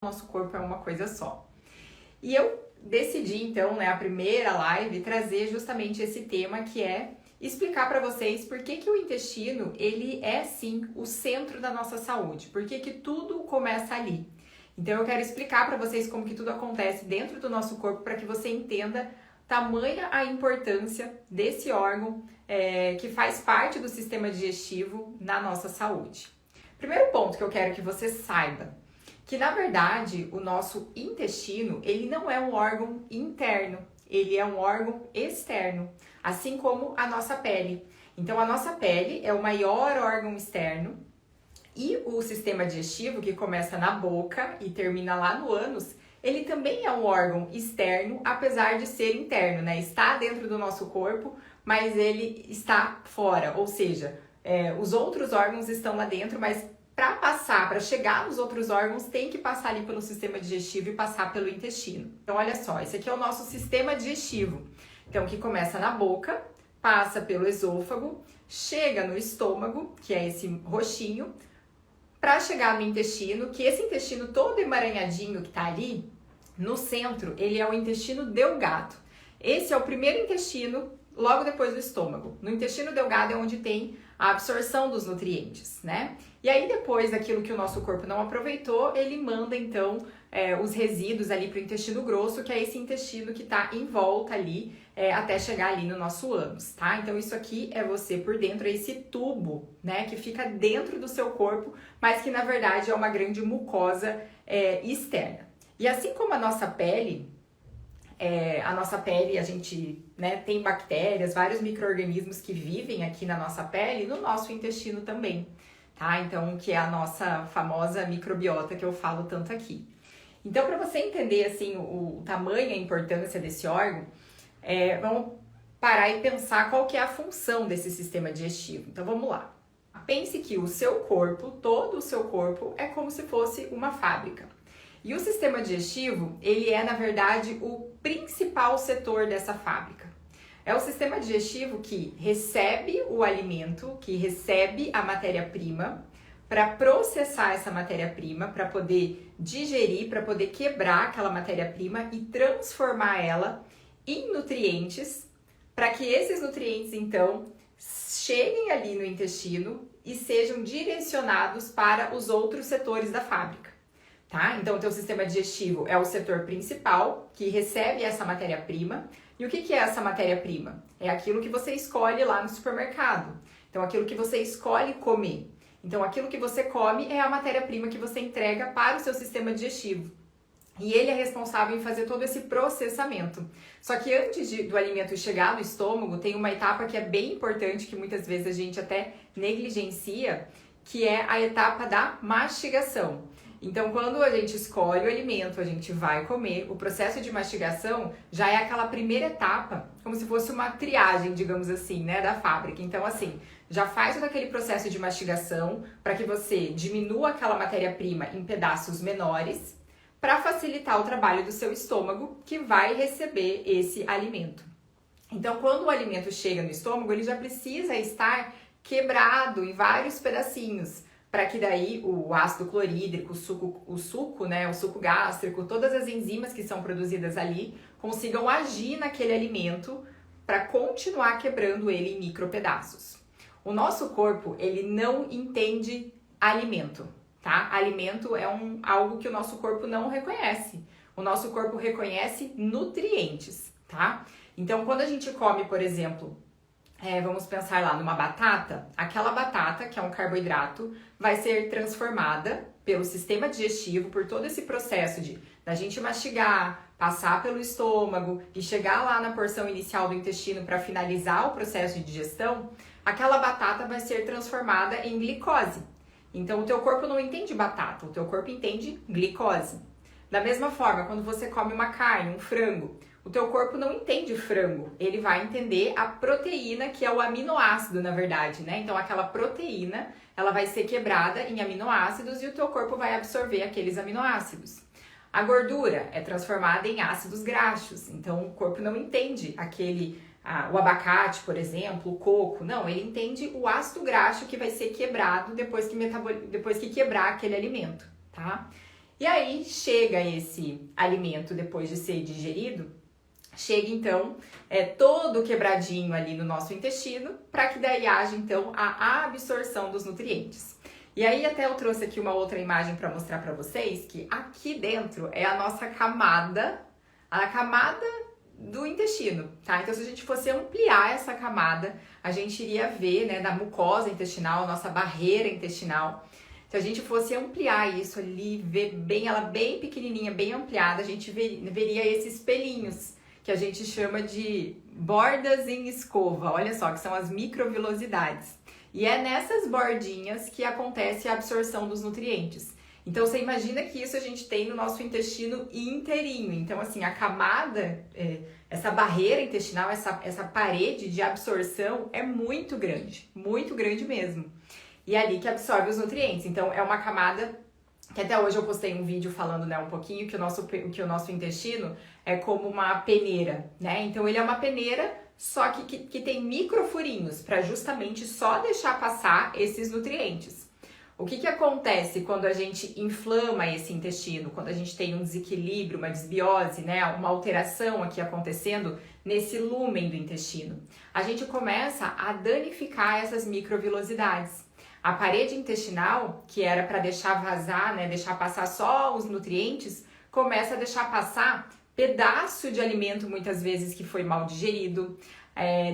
nosso corpo é uma coisa só. E eu decidi, então, a primeira live, trazer justamente esse tema, que é explicar para vocês por que o intestino, ele é, sim, o centro da nossa saúde. Por que tudo começa ali. Então, eu quero explicar para vocês como que tudo acontece dentro do nosso corpo, para que você entenda tamanha a importância desse órgão que faz parte do sistema digestivo na nossa saúde. Primeiro ponto que eu quero que você saiba, que na verdade o nosso intestino, ele não é um órgão interno, ele é um órgão externo, assim como a nossa pele. Então a nossa pele é o maior órgão externo e o sistema digestivo, que começa na boca e termina lá no ânus, ele também é um órgão externo, apesar de ser interno, né? Está dentro do nosso corpo, mas ele está fora, ou seja, os outros órgãos estão lá dentro, mas para chegar nos outros órgãos, tem que passar ali pelo sistema digestivo e passar pelo intestino. Então, olha só, esse aqui é o nosso sistema digestivo. Então, que começa na boca, passa pelo esôfago, chega no estômago, que é esse roxinho, para chegar no intestino, que esse intestino todo emaranhadinho que tá ali, no centro, ele é o intestino delgado. Esse é o primeiro intestino, logo depois do estômago. No intestino delgado é onde tem a absorção dos nutrientes, né? E aí depois daquilo que o nosso corpo não aproveitou, ele manda então os resíduos ali para o intestino grosso, que é esse intestino que tá em volta ali, até chegar ali no nosso ânus, tá? Então isso aqui é você por dentro, é esse tubo, né, que fica dentro do seu corpo, mas que na verdade é uma grande mucosa externa. E assim como a nossa pele, a gente tem bactérias, vários micro-organismos que vivem aqui na nossa pele, no nosso intestino também, tá? Então, que é a nossa famosa microbiota que eu falo tanto aqui. Então, para você entender, assim, o tamanho e a importância desse órgão, vamos parar e pensar qual que é a função desse sistema digestivo. Então, vamos lá. Pense que o seu corpo, todo o seu corpo, é como se fosse uma fábrica. E o sistema digestivo, ele é, na verdade, o principal setor dessa fábrica. É o sistema digestivo que recebe o alimento, que recebe a matéria-prima, para processar essa matéria-prima, para poder digerir, para poder quebrar aquela matéria-prima e transformar ela em nutrientes, para que esses nutrientes, então, cheguem ali no intestino e sejam direcionados para os outros setores da fábrica. Tá? Então, o teu sistema digestivo é o setor principal, que recebe essa matéria-prima. E o que é essa matéria-prima? É aquilo que você escolhe lá no supermercado. Então, aquilo que você escolhe comer. Então, aquilo que você come é a matéria-prima que você entrega para o seu sistema digestivo. E ele é responsável em fazer todo esse processamento. Só que antes do alimento chegar no estômago, tem uma etapa que é bem importante, que muitas vezes a gente até negligencia, que é a etapa da mastigação. Então, quando a gente escolhe o alimento, a gente vai comer, o processo de mastigação já é aquela primeira etapa, como se fosse uma triagem, digamos assim, né, da fábrica. Então, assim, já faz todo aquele processo de mastigação para que você diminua aquela matéria-prima em pedaços menores, para facilitar o trabalho do seu estômago, que vai receber esse alimento. Então, quando o alimento chega no estômago, ele já precisa estar quebrado em vários pedacinhos, para que daí o ácido clorídrico, o suco gástrico, todas as enzimas que são produzidas ali consigam agir naquele alimento para continuar quebrando ele em micropedaços. O nosso corpo, ele não entende alimento, tá? Alimento é algo que o nosso corpo não reconhece. O nosso corpo reconhece nutrientes, tá? Então, quando a gente come, por exemplo, vamos pensar lá numa batata, aquela batata, que é um carboidrato, vai ser transformada pelo sistema digestivo, por todo esse processo da gente mastigar, passar pelo estômago e chegar lá na porção inicial do intestino para finalizar o processo de digestão, aquela batata vai ser transformada em glicose. Então, o teu corpo não entende batata, o teu corpo entende glicose. Da mesma forma, quando você come uma carne, um frango, o teu corpo não entende frango, ele vai entender a proteína, que é o aminoácido, na verdade, né? Então, aquela proteína, ela vai ser quebrada em aminoácidos e o teu corpo vai absorver aqueles aminoácidos. A gordura é transformada em ácidos graxos, então o corpo não entende o abacate, por exemplo, o coco, não, ele entende o ácido graxo que vai ser quebrado depois que quebrar aquele alimento, tá? E aí chega esse alimento depois de ser digerido, chega então todo quebradinho ali no nosso intestino, para que daí haja então a absorção dos nutrientes. E aí até eu trouxe aqui uma outra imagem para mostrar para vocês que aqui dentro é a nossa camada, a camada do intestino, tá? Então se a gente fosse ampliar essa camada, a gente iria ver, né, da mucosa intestinal, nossa barreira intestinal. Se a gente fosse ampliar isso ali, ver bem ela bem pequenininha, bem ampliada, a gente veria esses pelinhos, que a gente chama de bordas em escova, olha só, que são as microvilosidades. E é nessas bordinhas que acontece a absorção dos nutrientes. Então você imagina que isso a gente tem no nosso intestino inteirinho. Então assim, a camada, essa barreira intestinal, essa parede de absorção é muito grande mesmo. E é ali que absorve os nutrientes. Então é uma camada que até hoje eu postei um vídeo falando, né, um pouquinho que o nosso intestino é como uma peneira, né? Então ele é uma peneira, só que tem microfurinhos para justamente só deixar passar esses nutrientes. O que acontece quando a gente inflama esse intestino, quando a gente tem um desequilíbrio, uma desbiose, né, uma alteração aqui acontecendo nesse lúmen do intestino? A gente começa a danificar essas microvilosidades. A parede intestinal, que era para deixar vazar, né, deixar passar só os nutrientes, começa a deixar passar pedaço de alimento, muitas vezes, que foi mal digerido,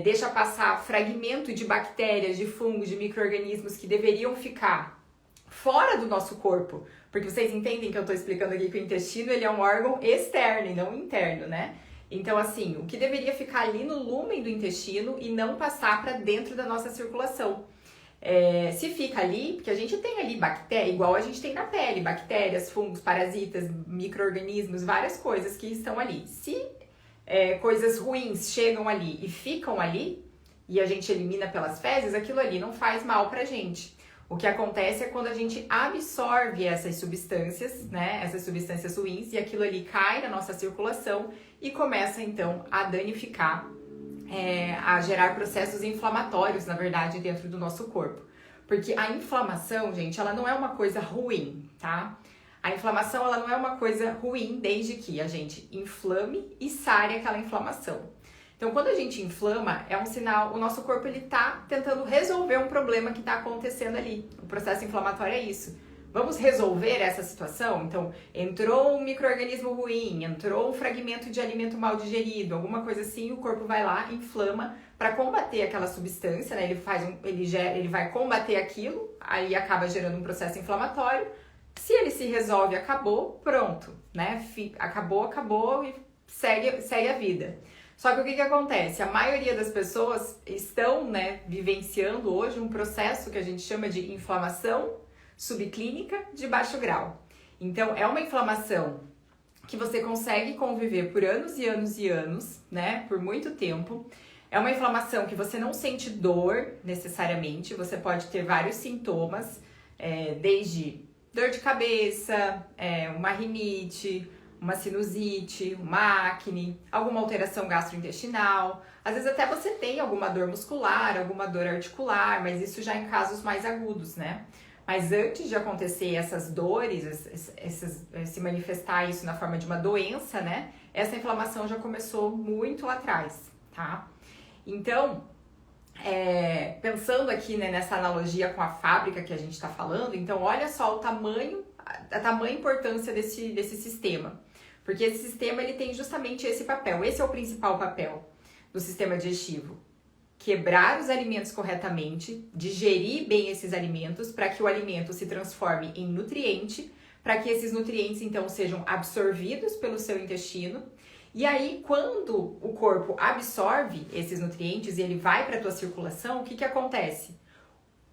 deixa passar fragmento de bactérias, de fungos, de micro-organismos que deveriam ficar fora do nosso corpo. Porque vocês entendem que eu estou explicando aqui que o intestino ele é um órgão externo e não interno, né? Então, assim, o que deveria ficar ali no lúmen do intestino e não passar para dentro da nossa circulação. Se fica ali, porque a gente tem ali bactéria, igual a gente tem na pele, bactérias, fungos, parasitas, micro-organismos, várias coisas que estão ali. Se coisas ruins chegam ali e ficam ali, e a gente elimina pelas fezes, aquilo ali não faz mal pra gente. O que acontece é quando a gente absorve essas substâncias, né, essas substâncias ruins, e aquilo ali cai na nossa circulação e começa então a danificar, a gerar processos inflamatórios, na verdade, dentro do nosso corpo. Porque a inflamação, gente, ela não é uma coisa ruim, tá? A inflamação, ela não é uma coisa ruim desde que a gente inflame e sare aquela inflamação. Então, quando a gente inflama, é um sinal, o nosso corpo ele tá tentando resolver um problema que tá acontecendo ali. O processo inflamatório é isso. Vamos resolver essa situação? Então, entrou um micro-organismo ruim, entrou um fragmento de alimento mal digerido, alguma coisa assim, o corpo vai lá, inflama para combater aquela substância, né? Ele vai combater aquilo, aí acaba gerando um processo inflamatório. Se ele se resolve, acabou, pronto, né? Acabou e segue a vida. Só que o que acontece? A maioria das pessoas estão, né, vivenciando hoje um processo que a gente chama de inflamação subclínica de baixo grau. Então, é uma inflamação que você consegue conviver por anos e anos e anos, né? Por muito tempo. É uma inflamação que você não sente dor necessariamente, você pode ter vários sintomas, desde dor de cabeça, uma rinite, uma sinusite, uma acne, alguma alteração gastrointestinal. Às vezes até você tem alguma dor muscular, alguma dor articular, mas isso já em casos mais agudos, né? Mas antes de acontecer essas dores, se manifestar isso na forma de uma doença, né? Essa inflamação já começou muito lá atrás, tá? Então, pensando aqui, né, nessa analogia com a fábrica que a gente está falando, então olha só a tamanha importância desse sistema. Porque esse sistema ele tem justamente esse papel, esse é o principal papel do sistema digestivo. Quebrar os alimentos corretamente, digerir bem esses alimentos para que o alimento se transforme em nutriente, para que esses nutrientes então sejam absorvidos pelo seu intestino. E aí, quando o corpo absorve esses nutrientes e ele vai para a tua circulação, o que acontece?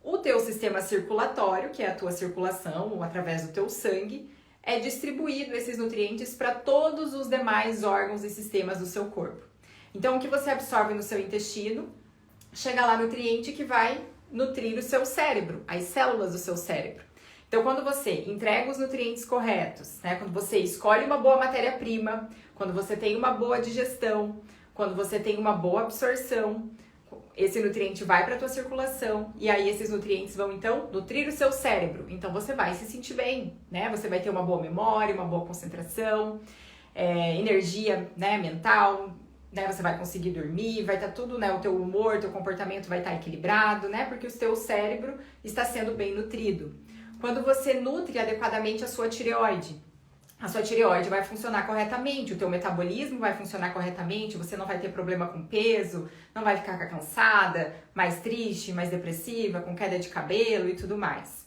O teu sistema circulatório, que é a tua circulação, ou através do teu sangue, é distribuído esses nutrientes para todos os demais órgãos e sistemas do seu corpo. Então, o que você absorve no seu intestino, chega lá nutriente que vai nutrir o seu cérebro, as células do seu cérebro. Então, quando você entrega os nutrientes corretos, né, quando você escolhe uma boa matéria-prima, quando você tem uma boa digestão, quando você tem uma boa absorção, esse nutriente vai para a tua circulação e aí esses nutrientes vão então nutrir o seu cérebro. Então você vai se sentir bem, né? Você vai ter uma boa memória, uma boa concentração, energia, né, mental, né? Você vai conseguir dormir, vai estar tudo, né? O teu humor, teu comportamento vai estar equilibrado, né? Porque o teu cérebro está sendo bem nutrido. Quando você nutre adequadamente a sua tireoide vai funcionar corretamente, o teu metabolismo vai funcionar corretamente, você não vai ter problema com peso, não vai ficar cansada, mais triste, mais depressiva, com queda de cabelo e tudo mais.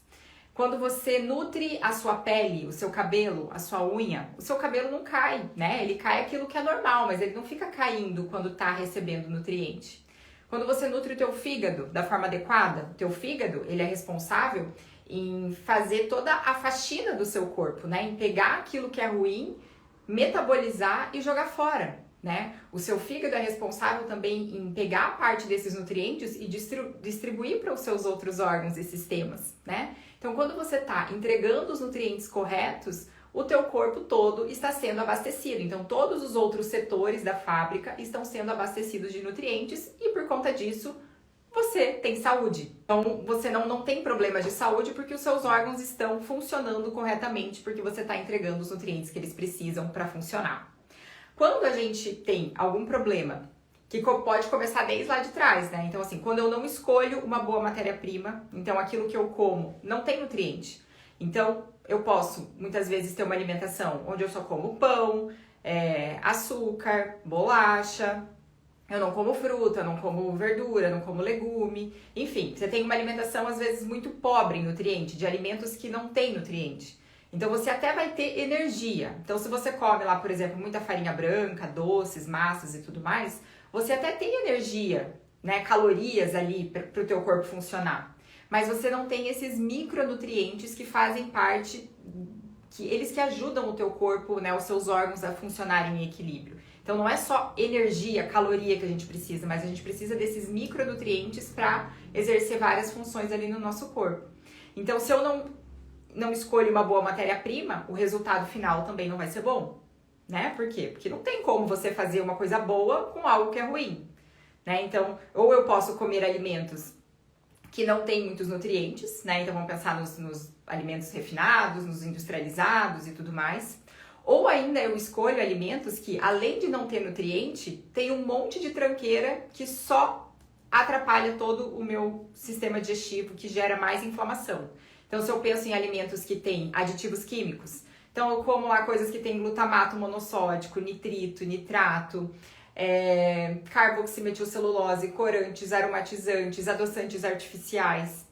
Quando você nutre a sua pele, o seu cabelo, a sua unha, o seu cabelo não cai, né? Ele cai aquilo que é normal, mas ele não fica caindo quando tá recebendo nutriente. Quando você nutre o teu fígado da forma adequada, o teu fígado, ele é responsável em fazer toda a faxina do seu corpo, né? Em pegar aquilo que é ruim, metabolizar e jogar fora, né? O seu fígado é responsável também em pegar a parte desses nutrientes e distribuir para os seus outros órgãos e sistemas, né? Então, quando você está entregando os nutrientes corretos, o teu corpo todo está sendo abastecido. Então, todos os outros setores da fábrica estão sendo abastecidos de nutrientes e, por conta disso, você tem saúde. Então, você não tem problemas de saúde porque os seus órgãos estão funcionando corretamente, porque você está entregando os nutrientes que eles precisam para funcionar. Quando a gente tem algum problema, que pode começar desde lá de trás, né? Então, assim, quando eu não escolho uma boa matéria-prima, então aquilo que eu como não tem nutriente. Então, eu posso, muitas vezes, ter uma alimentação onde eu só como pão, açúcar, bolacha, eu não como fruta, eu não como verdura, eu não como legume. Enfim, você tem uma alimentação, às vezes, muito pobre em nutriente, de alimentos que não têm nutriente. Então, você até vai ter energia. Então, se você come lá, por exemplo, muita farinha branca, doces, massas e tudo mais, você até tem energia, né, calorias ali para o teu corpo funcionar. Mas você não tem esses micronutrientes que fazem parte, eles que ajudam o teu corpo, né, os seus órgãos a funcionarem em equilíbrio. Então não é só energia, caloria que a gente precisa, mas a gente precisa desses micronutrientes para exercer várias funções ali no nosso corpo. Então se eu não escolho uma boa matéria-prima, o resultado final também não vai ser bom, né? Por quê? Porque não tem como você fazer uma coisa boa com algo que é ruim, né? Então, ou eu posso comer alimentos que não têm muitos nutrientes, né? Então vamos pensar nos alimentos refinados, nos industrializados e tudo mais. Ou ainda eu escolho alimentos que, além de não ter nutriente, tem um monte de tranqueira que só atrapalha todo o meu sistema digestivo, que gera mais inflamação. Então, se eu penso em alimentos que têm aditivos químicos, então eu como lá coisas que têm glutamato monossódico, nitrito, nitrato, carboximetilcelulose, corantes, aromatizantes, adoçantes artificiais.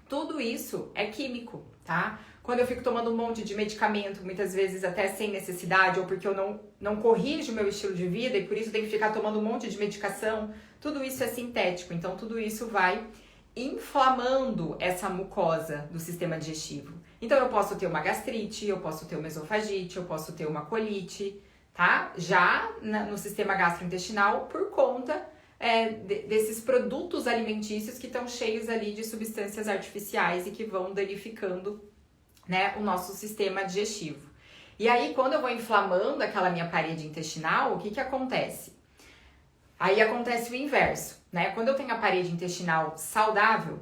Tudo isso é químico, tá? Quando eu fico tomando um monte de medicamento, muitas vezes até sem necessidade, ou porque eu não corrijo o meu estilo de vida e por isso tenho que ficar tomando um monte de medicação, tudo isso é sintético. Então, tudo isso vai inflamando essa mucosa do sistema digestivo. Então, eu posso ter uma gastrite, eu posso ter uma esofagite, eu posso ter uma colite, tá? Já no sistema gastrointestinal, por conta desses produtos alimentícios que estão cheios ali de substâncias artificiais e que vão danificando, né, o nosso sistema digestivo. E aí, quando eu vou inflamando aquela minha parede intestinal, o que acontece? Aí acontece o inverso, né? Quando eu tenho a parede intestinal saudável,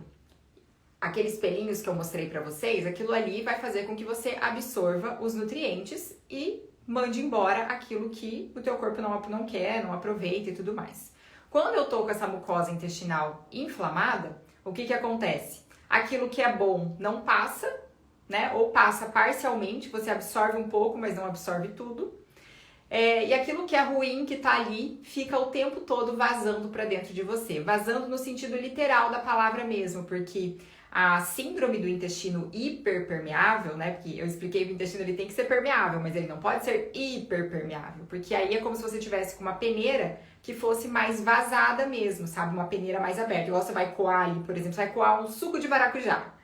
aqueles pelinhos que eu mostrei pra vocês, aquilo ali vai fazer com que você absorva os nutrientes e mande embora aquilo que o teu corpo não quer, não aproveita e tudo mais. Quando eu tô com essa mucosa intestinal inflamada, o que acontece? Aquilo que é bom não passa, né? Ou passa parcialmente, você absorve um pouco, mas não absorve tudo. E aquilo que é ruim, que tá ali, fica o tempo todo vazando para dentro de você. Vazando no sentido literal da palavra mesmo, porque a síndrome do intestino hiperpermeável, né? Porque eu expliquei que o intestino ele tem que ser permeável, mas ele não pode ser hiperpermeável, porque aí é como se você tivesse com uma peneira que fosse mais vazada mesmo, sabe? Uma peneira mais aberta. Igual você vai coar ali, por exemplo, você vai coar um suco de maracujá,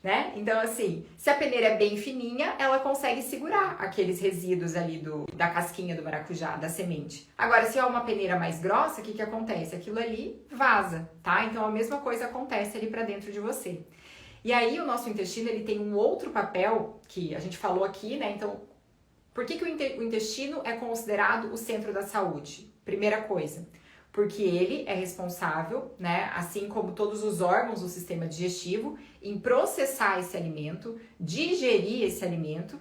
né? Então, assim, se a peneira é bem fininha, ela consegue segurar aqueles resíduos ali da casquinha do maracujá, da semente. Agora, se é uma peneira mais grossa, o que acontece? Aquilo ali vaza, tá? Então, a mesma coisa acontece ali pra dentro de você. E aí, o nosso intestino, ele tem um outro papel que a gente falou aqui, né? Então, por que o intestino é considerado o centro da saúde? Primeira coisa, porque ele é responsável, né, assim como todos os órgãos do sistema digestivo, em processar esse alimento, digerir esse alimento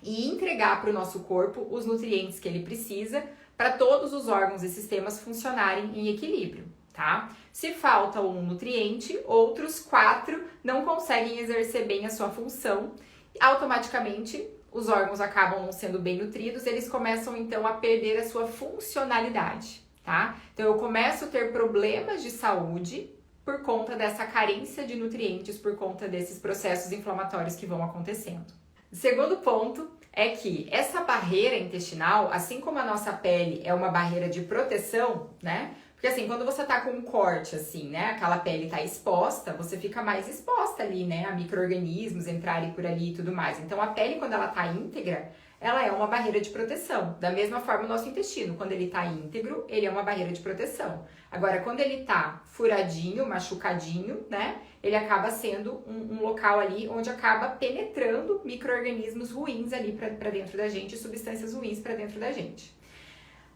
e entregar para o nosso corpo os nutrientes que ele precisa para todos os órgãos e sistemas funcionarem em equilíbrio, tá? Se falta um nutriente, outros 4 não conseguem exercer bem a sua função, automaticamente os órgãos acabam não sendo bem nutridos, eles começam então a perder a sua funcionalidade, tá? Então eu começo a ter problemas de saúde por conta dessa carência de nutrientes, por conta desses processos inflamatórios que vão acontecendo. O segundo ponto é que essa barreira intestinal, assim como a nossa pele é uma barreira de proteção, né? Porque assim, quando você tá com um corte assim, né, aquela pele tá exposta, você fica mais exposta ali, né, a micro-organismos entrarem por ali e tudo mais. Então a pele, quando ela tá íntegra, ela é uma barreira de proteção. Da mesma forma o nosso intestino, quando ele tá íntegro, ele é uma barreira de proteção. Agora, quando ele tá furadinho, machucadinho, né, ele acaba sendo um local ali onde acaba penetrando micro-organismos ruins ali pra dentro da gente, substâncias ruins pra dentro da gente.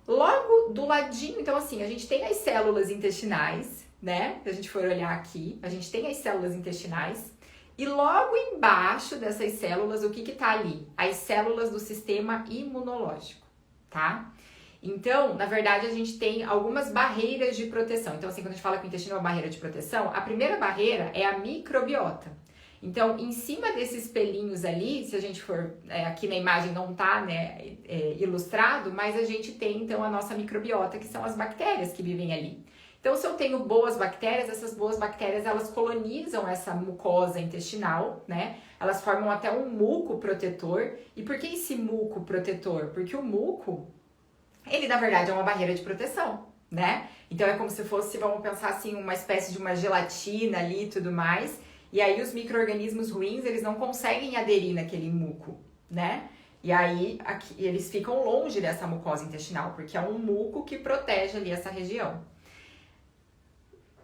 Logo do ladinho, então assim, a gente tem as células intestinais, né? Se a gente for olhar aqui, a gente tem as células intestinais e logo embaixo dessas células, o que que tá ali? As células do sistema imunológico, tá? Então, na verdade, a gente tem algumas barreiras de proteção. Então, assim, quando a gente fala que o intestino é uma barreira de proteção, a primeira barreira é a microbiota. Então, em cima desses pelinhos ali, se a gente for, aqui na imagem não tá, né, ilustrado, mas a gente tem, então, a nossa microbiota, que são as bactérias que vivem ali. Então, se eu tenho boas bactérias, essas boas bactérias, elas colonizam essa mucosa intestinal, né? Elas formam até um muco protetor. E por que esse muco protetor? Porque o muco, ele, na verdade, é uma barreira de proteção, né? Então, é como se fosse, vamos pensar assim, uma espécie de uma gelatina ali e tudo mais. E aí os micro-organismos ruins, eles não conseguem aderir naquele muco, né? E aí aqui, eles ficam longe dessa mucosa intestinal, porque é um muco que protege ali essa região.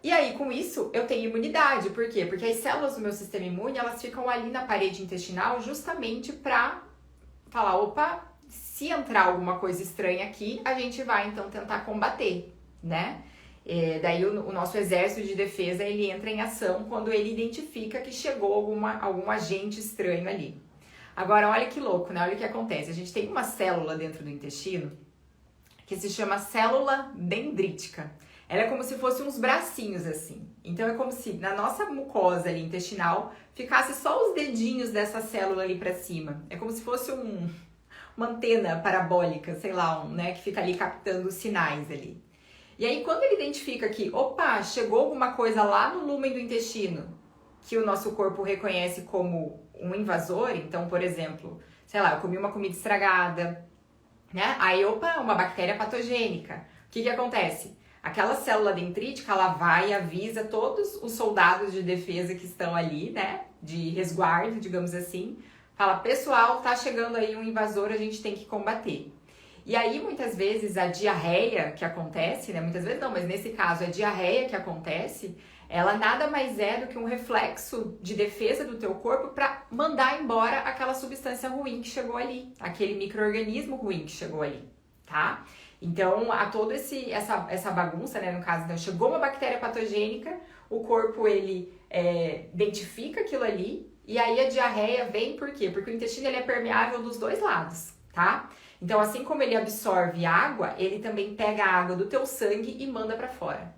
E aí, com isso, eu tenho imunidade. Por quê? Porque as células do meu sistema imune, elas ficam ali na parede intestinal justamente para falar, opa, se entrar alguma coisa estranha aqui, a gente vai então tentar combater, né? Daí o nosso exército de defesa, ele entra em ação quando ele identifica que chegou algum agente estranho ali. Agora, olha que louco, né? Olha o que acontece. A gente tem uma célula dentro do intestino que se chama célula dendrítica. Ela é como se fosse uns bracinhos assim. Então, é como se na nossa mucosa ali intestinal ficasse só os dedinhos dessa célula ali pra cima. É como se fosse uma antena parabólica, sei lá, né? Que fica ali captando os sinais ali. E aí, quando ele identifica que, opa, chegou alguma coisa lá no lúmen do intestino que o nosso corpo reconhece como um invasor, então, por exemplo, sei lá, eu comi uma comida estragada, né? Aí, opa, uma bactéria patogênica. O que que acontece? Aquela célula dendrítica, ela vai e avisa todos os soldados de defesa que estão ali, né? De resguardo, digamos assim. Fala, pessoal, tá chegando aí um invasor, a gente tem que combater. E aí, muitas vezes, a diarreia que acontece, né? Muitas vezes não, mas nesse caso, a diarreia que acontece, ela nada mais é do que um reflexo de defesa do teu corpo para mandar embora aquela substância ruim que chegou ali, aquele micro-organismo ruim que chegou ali, tá? Então, a toda essa bagunça, né? No caso, então, chegou uma bactéria patogênica, o corpo, ele identifica aquilo ali, e aí a diarreia vem por quê? Porque o intestino, ele é permeável dos dois lados, tá? Então, assim como ele absorve água, ele também pega a água do teu sangue e manda para fora.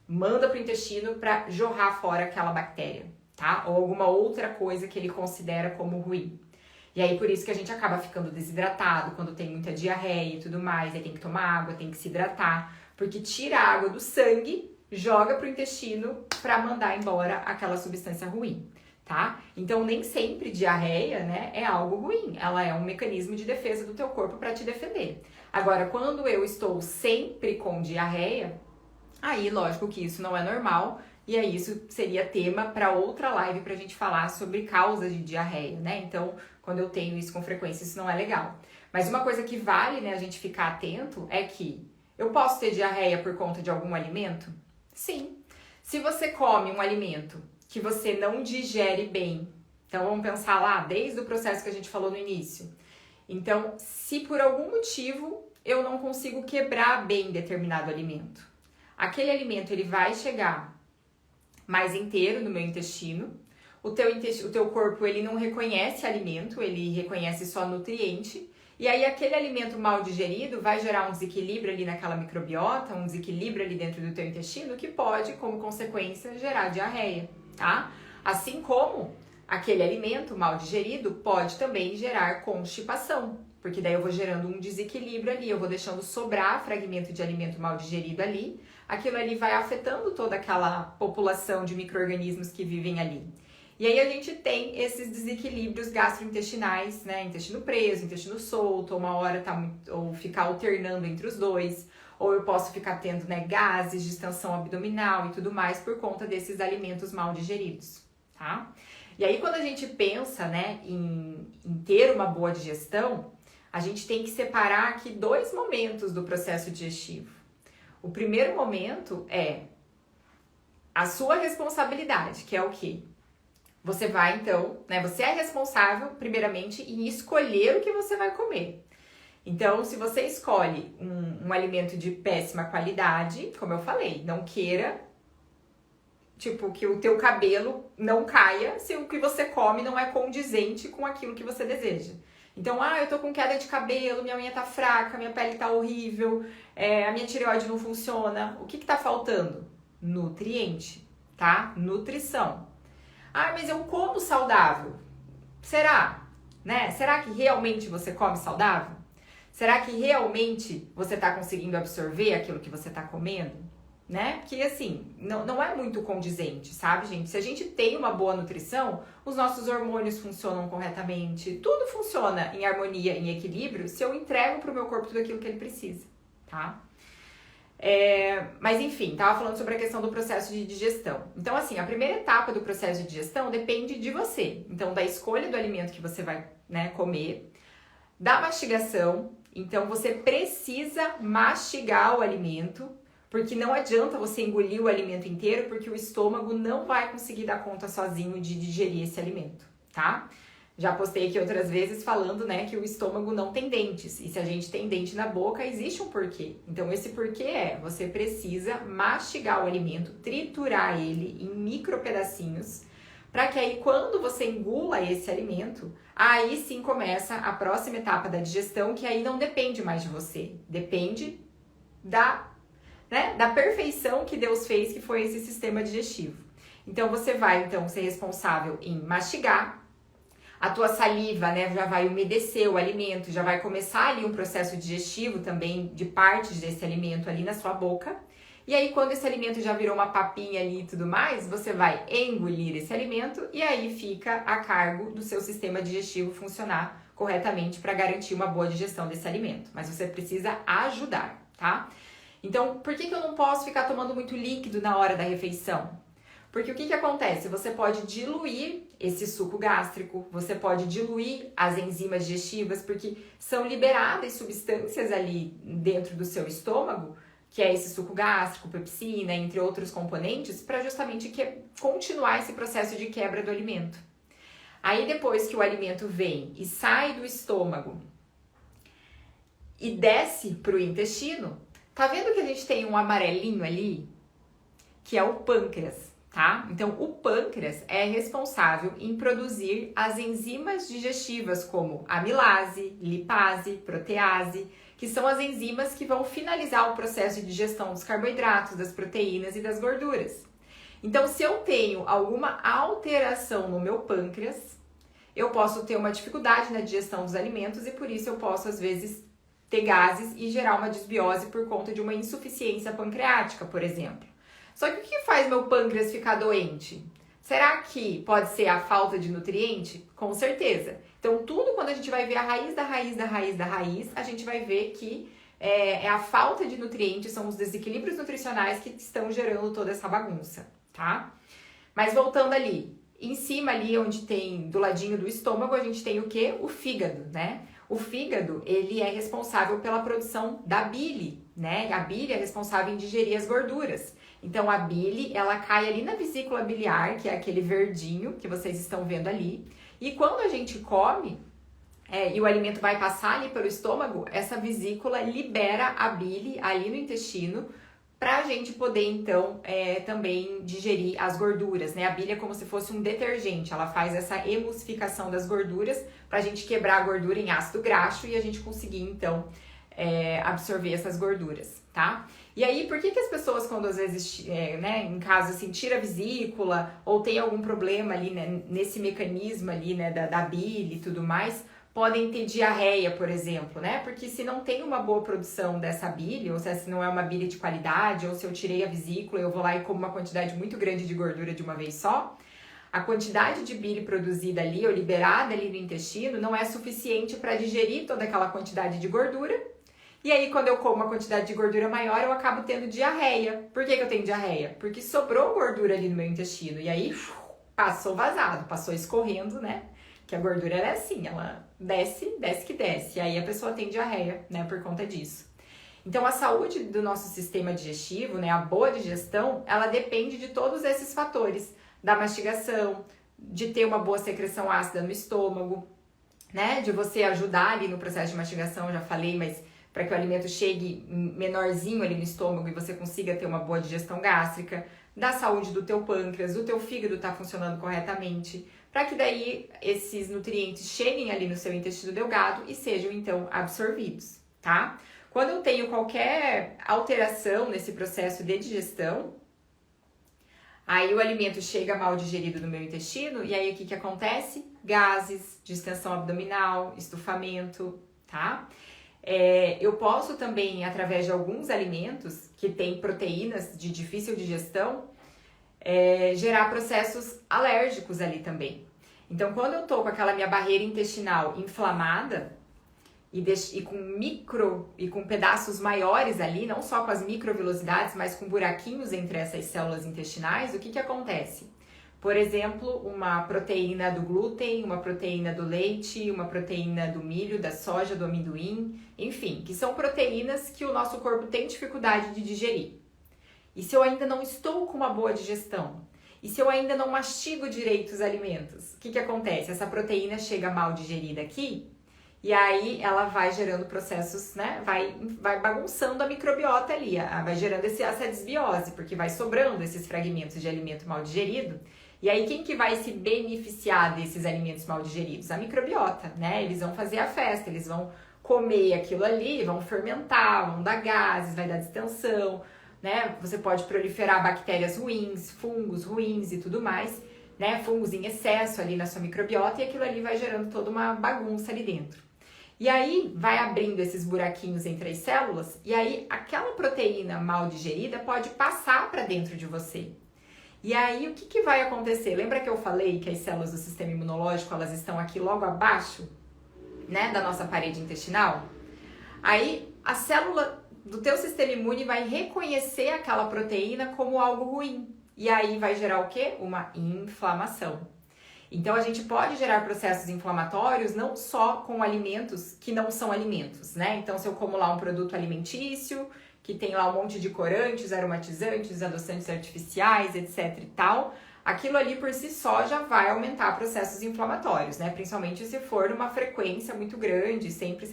Manda pro intestino para jorrar fora aquela bactéria, tá? Ou alguma outra coisa que ele considera como ruim. E aí, por isso que a gente acaba ficando desidratado, quando tem muita diarreia e tudo mais. Aí tem que tomar água, tem que se hidratar, porque tira a água do sangue, joga pro intestino para mandar embora aquela substância ruim. Tá? Então, nem sempre diarreia, né, é algo ruim. Ela é um mecanismo de defesa do teu corpo para te defender. Agora, quando eu estou sempre com diarreia, aí, lógico que isso não é normal. E aí, isso seria tema para outra live pra gente falar sobre causas de diarreia, né? Então, quando eu tenho isso com frequência, isso não é legal. Mas uma coisa que vale, né, a gente ficar atento é que eu posso ter diarreia por conta de algum alimento? Sim. Se você come um alimento que você não digere bem. Então, vamos pensar lá, desde o processo que a gente falou no início. Então, se por algum motivo eu não consigo quebrar bem determinado alimento, aquele alimento ele vai chegar mais inteiro no meu intestino. O teu corpo ele não reconhece alimento, ele reconhece só nutriente. E aí aquele alimento mal digerido vai gerar um desequilíbrio ali naquela microbiota, um desequilíbrio ali dentro do teu intestino que pode, como consequência, gerar diarreia, tá? Assim como aquele alimento mal digerido pode também gerar constipação, porque daí eu vou gerando um desequilíbrio ali, eu vou deixando sobrar fragmento de alimento mal digerido ali, aquilo ali vai afetando toda aquela população de micro-organismos que vivem ali. E aí a gente tem esses desequilíbrios gastrointestinais, né? Intestino preso, intestino solto, uma hora ou ficar alternando entre os dois, ou eu posso ficar tendo, né, gases, distensão abdominal e tudo mais por conta desses alimentos mal digeridos, tá? E aí quando a gente pensa, né, em ter uma boa digestão, a gente tem que separar aqui 2 momentos do processo digestivo. O primeiro momento é a sua responsabilidade, que é o quê? Você vai, então, né? Você é responsável, primeiramente, em escolher o que você vai comer. Então, se você escolhe um alimento de péssima qualidade, como eu falei, não queira, tipo, que o teu cabelo não caia se o que você come não é condizente com aquilo que você deseja. Então, eu tô com queda de cabelo, minha unha tá fraca, minha pele tá horrível, a minha tireoide não funciona. O que tá faltando? Nutriente, tá? Nutrição. Mas eu como saudável. Será? Né? Será que realmente você come saudável? Será que realmente você está conseguindo absorver aquilo que você está comendo? Né? Porque assim, não é muito condizente, sabe, gente? Se a gente tem uma boa nutrição, os nossos hormônios funcionam corretamente, tudo funciona em harmonia, em equilíbrio, se eu entrego para o meu corpo tudo aquilo que ele precisa, tá? Mas enfim, tava falando sobre a questão do processo de digestão. Então assim, a primeira etapa do processo de digestão depende de você. Então da escolha do alimento que você vai, né, comer, da mastigação. Então você precisa mastigar o alimento, porque não adianta você engolir o alimento inteiro, porque o estômago não vai conseguir dar conta sozinho de digerir esse alimento, tá? Já postei aqui outras vezes falando, né, que o estômago não tem dentes. E se a gente tem dente na boca, existe um porquê. Então, esse porquê você precisa mastigar o alimento, triturar ele em micro pedacinhos, para que aí, quando você engula esse alimento, aí sim começa a próxima etapa da digestão, que aí não depende mais de você. Depende da perfeição que Deus fez, que foi esse sistema digestivo. Então, você vai, então, ser responsável em mastigar. A tua saliva, né, já vai umedecer o alimento, já vai começar ali um processo digestivo também de partes desse alimento ali na sua boca. E aí, quando esse alimento já virou uma papinha ali e tudo mais, você vai engolir esse alimento e aí fica a cargo do seu sistema digestivo funcionar corretamente para garantir uma boa digestão desse alimento. Mas você precisa ajudar, tá? Então, por que eu não posso ficar tomando muito líquido na hora da refeição? Porque o que acontece? Você pode diluir esse suco gástrico, você pode diluir as enzimas digestivas, porque são liberadas substâncias ali dentro do seu estômago, que é esse suco gástrico, pepsina, entre outros componentes, para justamente continuar esse processo de quebra do alimento. Aí depois que o alimento vem e sai do estômago e desce para o intestino, tá vendo que a gente tem um amarelinho ali? Que é o pâncreas. Tá? Então, o pâncreas é responsável em produzir as enzimas digestivas como amilase, lipase, protease, que são as enzimas que vão finalizar o processo de digestão dos carboidratos, das proteínas e das gorduras. Então, se eu tenho alguma alteração no meu pâncreas, eu posso ter uma dificuldade na digestão dos alimentos e por isso eu posso, às vezes, ter gases e gerar uma desbiose por conta de uma insuficiência pancreática, por exemplo. Só que o que faz meu pâncreas ficar doente? Será que pode ser a falta de nutriente? Com certeza. Então, tudo quando a gente vai ver a raiz da raiz, a gente vai ver que é a falta de nutrientes, são os desequilíbrios nutricionais que estão gerando toda essa bagunça, tá? Mas voltando ali, em cima ali onde tem, do ladinho do estômago, a gente tem o quê? O fígado, né? O fígado, ele é responsável pela produção da bile, né? A bile é responsável em digerir as gorduras. Então, a bile, ela cai ali na vesícula biliar, que é aquele verdinho que vocês estão vendo ali. E quando a gente come, e o alimento vai passar ali pelo estômago, essa vesícula libera a bile ali no intestino para a gente poder, então, também digerir as gorduras, né? A bile é como se fosse um detergente, ela faz essa emulsificação das gorduras para a gente quebrar a gordura em ácido graxo e a gente conseguir, então, absorver essas gorduras, tá? E aí, por que as pessoas, quando às vezes, né, em caso assim, tira a vesícula ou tem algum problema ali, né, nesse mecanismo ali, né, da bile e tudo mais, podem ter diarreia, por exemplo, né? Porque se não tem uma boa produção dessa bile, ou se não é uma bile de qualidade, ou se eu tirei a vesícula, eu vou lá e como uma quantidade muito grande de gordura de uma vez só, a quantidade de bile produzida ali ou liberada ali no intestino não é suficiente para digerir toda aquela quantidade de gordura. E aí, quando eu como uma quantidade de gordura maior, eu acabo tendo diarreia. Por que eu tenho diarreia? Porque sobrou gordura ali no meu intestino. E aí, passou vazado, passou escorrendo, né? Que a gordura ela é assim, ela desce que desce. E aí a pessoa tem diarreia, né, por conta disso. Então a saúde do nosso sistema digestivo, né, a boa digestão, ela depende de todos esses fatores. Da mastigação, de ter uma boa secreção ácida no estômago, né, de você ajudar ali no processo de mastigação, já falei, mas para que o alimento chegue menorzinho ali no estômago e você consiga ter uma boa digestão gástrica, da saúde do teu pâncreas, do teu fígado tá funcionando corretamente, para que daí esses nutrientes cheguem ali no seu intestino delgado e sejam então absorvidos, tá? Quando eu tenho qualquer alteração nesse processo de digestão, aí o alimento chega mal digerido no meu intestino e aí o que acontece? Gases, distensão abdominal, estufamento, tá? Eu posso também, através de alguns alimentos que têm proteínas de difícil digestão, gerar processos alérgicos ali também. Então, quando eu tô com aquela minha barreira intestinal inflamada e com pedaços maiores ali, não só com as microvilosidades, mas com buraquinhos entre essas células intestinais, o que acontece? Por exemplo, uma proteína do glúten, uma proteína do leite, uma proteína do milho, da soja, do amendoim, enfim, que são proteínas que o nosso corpo tem dificuldade de digerir. E se eu ainda não estou com uma boa digestão? E se eu ainda não mastigo direito os alimentos? O que acontece? Essa proteína chega mal digerida aqui e aí ela vai gerando processos, né? Vai bagunçando a microbiota ali, vai gerando essa desbiose, porque vai sobrando esses fragmentos de alimento mal digerido. E aí quem que vai se beneficiar desses alimentos mal digeridos? A microbiota, né? Eles vão fazer a festa, eles vão comer aquilo ali, vão fermentar, vão dar gases, vai dar distensão, né? Você pode proliferar bactérias ruins, fungos ruins e tudo mais, né? Fungos em excesso ali na sua microbiota e aquilo ali vai gerando toda uma bagunça ali dentro. E aí vai abrindo esses buraquinhos entre as células e aí aquela proteína mal digerida pode passar para dentro de você. E aí o que vai acontecer? Lembra que eu falei que as células do sistema imunológico elas estão aqui logo abaixo, né, da nossa parede intestinal? Aí a célula do teu sistema imune vai reconhecer aquela proteína como algo ruim. E aí vai gerar o quê? Uma inflamação. Então a gente pode gerar processos inflamatórios não só com alimentos que não são alimentos, né? Então se eu como lá um produto alimentício, que tem lá um monte de corantes, aromatizantes, adoçantes artificiais, etc e tal, aquilo ali por si só já vai aumentar processos inflamatórios, né? Principalmente se for uma frequência muito grande, sempre.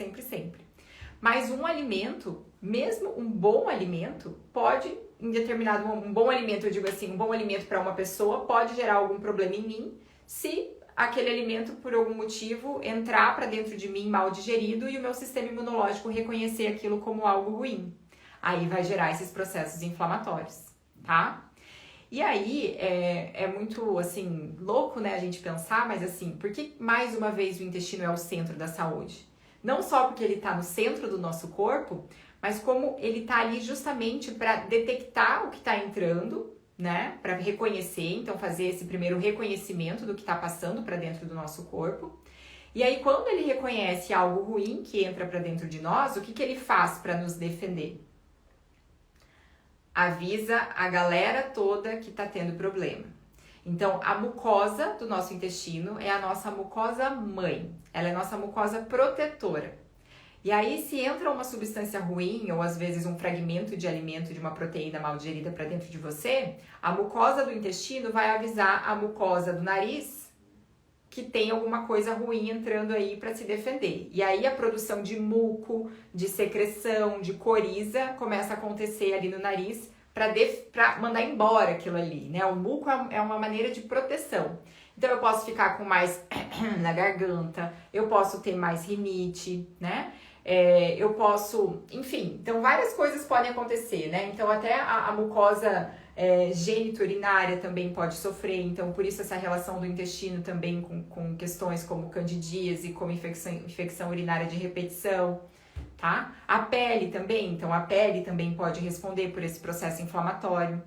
Mas um alimento, mesmo um bom alimento, pode, um bom alimento, eu digo assim, um bom alimento para uma pessoa pode gerar algum problema em mim, se aquele alimento, por algum motivo, entrar para dentro de mim mal digerido e o meu sistema imunológico reconhecer aquilo como algo ruim. Aí vai gerar esses processos inflamatórios, tá? E aí, é muito, assim, louco, né, a gente pensar, mas assim, por que, mais uma vez, o intestino é o centro da saúde? Não só porque ele está no centro do nosso corpo, mas como ele está ali justamente para detectar o que está entrando, né, para reconhecer, então fazer esse primeiro reconhecimento do que está passando para dentro do nosso corpo. E aí, quando ele reconhece algo ruim que entra para dentro de nós, o que ele faz para nos defender? Avisa a galera toda que tá tendo problema. Então, a mucosa do nosso intestino é a nossa mucosa mãe. Ela é a nossa mucosa protetora. E aí, se entra uma substância ruim, ou às vezes um fragmento de alimento de uma proteína mal digerida para dentro de você, a mucosa do intestino vai avisar a mucosa do nariz que tem alguma coisa ruim entrando aí para se defender. E aí a produção de muco, de secreção, de coriza começa a acontecer ali no nariz para mandar embora aquilo ali, né? O muco é uma maneira de proteção. Então eu posso ficar com mais na garganta, eu posso ter mais rinite, né? Eu posso, enfim, então várias coisas podem acontecer, né? Então até a mucosa geniturinária também pode sofrer, então por isso essa relação do intestino também com questões como candidíase, como infecção urinária de repetição, tá? A pele também, então a pele também pode responder por esse processo inflamatório,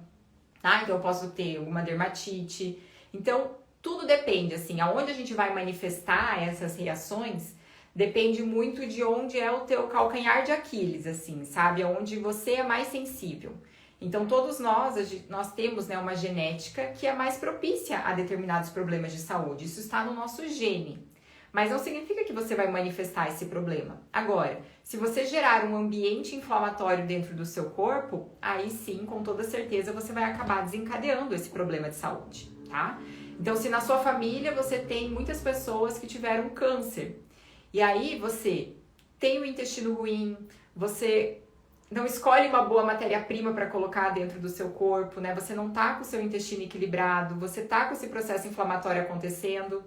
tá? Então eu posso ter uma dermatite, então tudo depende, assim, aonde a gente vai manifestar essas reações depende muito de onde é o teu calcanhar de Aquiles, assim, sabe? Aonde você é mais sensível. Então, todos nós temos, né, uma genética que é mais propícia a determinados problemas de saúde. Isso está no nosso gene. Mas não significa que você vai manifestar esse problema. Agora, se você gerar um ambiente inflamatório dentro do seu corpo, aí sim, com toda certeza, você vai acabar desencadeando esse problema de saúde, tá? Então, se na sua família você tem muitas pessoas que tiveram câncer, e aí você tem o intestino ruim, você não escolhe uma boa matéria-prima para colocar dentro do seu corpo, né? Você não tá com o seu intestino equilibrado, você tá com esse processo inflamatório acontecendo.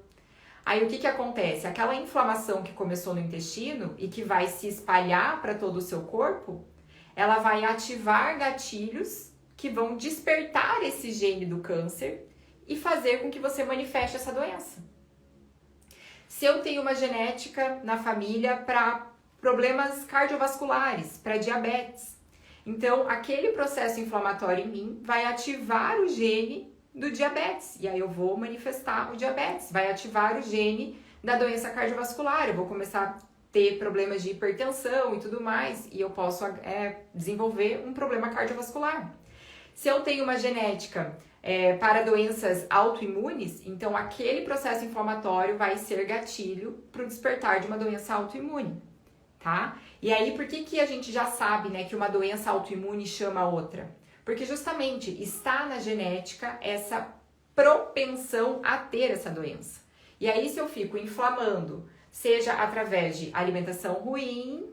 Aí o que acontece? Aquela inflamação que começou no intestino e que vai se espalhar para todo o seu corpo, ela vai ativar gatilhos que vão despertar esse gene do câncer e fazer com que você manifeste essa doença. Se eu tenho uma genética na família para problemas cardiovasculares, para diabetes, então aquele processo inflamatório em mim vai ativar o gene do diabetes, e aí eu vou manifestar o diabetes, vai ativar o gene da doença cardiovascular, eu vou começar a ter problemas de hipertensão e tudo mais, e eu posso desenvolver um problema cardiovascular. Se eu tenho uma genética para doenças autoimunes, então aquele processo inflamatório vai ser gatilho para o despertar de uma doença autoimune, tá? E aí, por que a gente já sabe, né, que uma doença autoimune chama a outra? Porque justamente está na genética essa propensão a ter essa doença. E aí, se eu fico inflamando, seja através de alimentação ruim,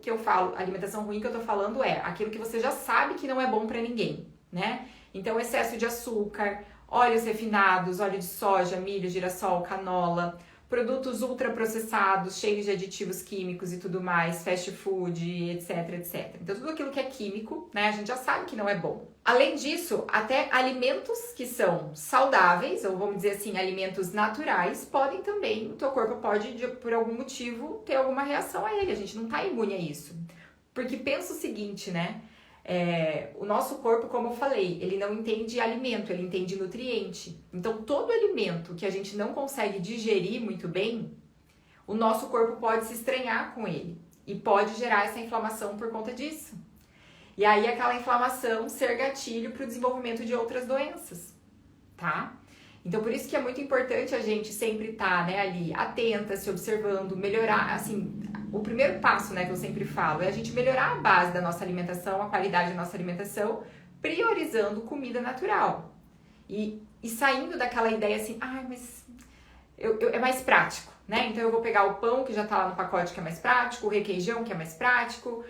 alimentação ruim que eu tô falando é aquilo que você já sabe que não é bom para ninguém, né? Então, excesso de açúcar, óleos refinados, óleo de soja, milho, girassol, canola, produtos ultraprocessados, cheios de aditivos químicos e tudo mais, fast food, etc, etc. Então, tudo aquilo que é químico, né, a gente já sabe que não é bom. Além disso, até alimentos que são saudáveis, ou vamos dizer assim, alimentos naturais, podem também, o teu corpo pode, por algum motivo, ter alguma reação a ele. A gente não tá imune a isso. Porque pensa o seguinte, né? O nosso corpo, como eu falei, ele não entende alimento, ele entende nutriente. Então, todo alimento que a gente não consegue digerir muito bem, o nosso corpo pode se estranhar com ele e pode gerar essa inflamação por conta disso. E aí, aquela inflamação ser gatilho para o desenvolvimento de outras doenças, tá? Então, por isso que é muito importante a gente sempre estar, né, ali atenta, se observando, melhorar, assim. O primeiro passo, né, que eu sempre falo, é a gente melhorar a base da nossa alimentação, a qualidade da nossa alimentação, priorizando comida natural. E saindo daquela ideia assim, mas é mais prático, né? Então eu vou pegar o pão que já tá lá no pacote que é mais prático, o requeijão que é mais prático,